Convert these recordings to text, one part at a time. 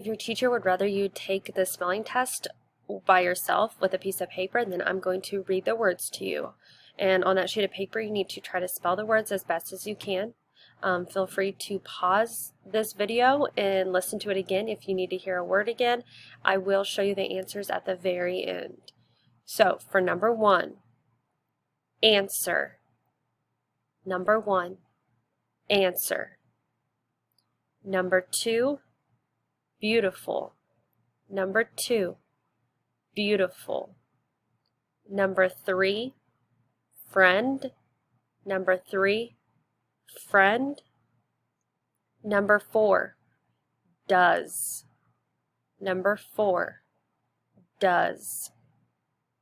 If your teacher would rather you take the spelling test by yourself with a piece of paper, then I'm going to read the words to you. And on that sheet of paper, you need to try to spell the words as best as you can. Feel free to pause this video and listen to it again if you need to hear a word again. I will show you the answers at the very end. So for number 1, answer. Number 1, answer. Number 2, beautiful. Number 2, beautiful. Number 3, friend. Number 3, friend. Number 4, does. Number 4, does.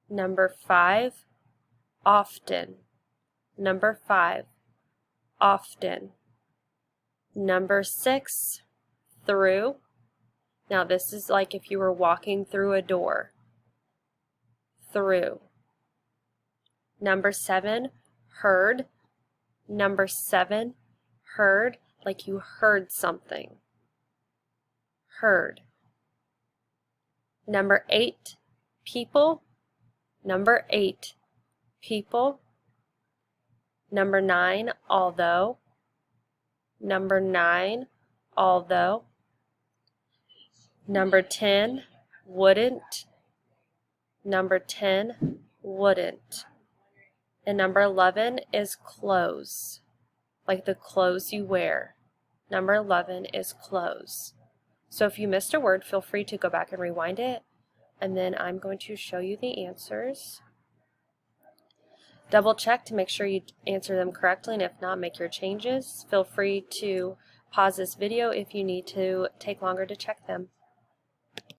Number 5, often. Number 5, often. Number 6, through. Now this is like if you were walking through a door. Through. Number 7, heard. Number 7, heard, like you heard something. Heard. Number 8, people. Number 8, people. Number 9, although. Number 9, although. Number 10, wouldn't. Number 10, wouldn't. And number 11 is clothes, like the clothes you wear. Number 11 is clothes. So if you missed a word, feel free to go back and rewind it, and then I'm going to show you the answers. Double check to make sure you answer them correctly, and if not, make your changes. Feel free to pause this video if you need to take longer to check them.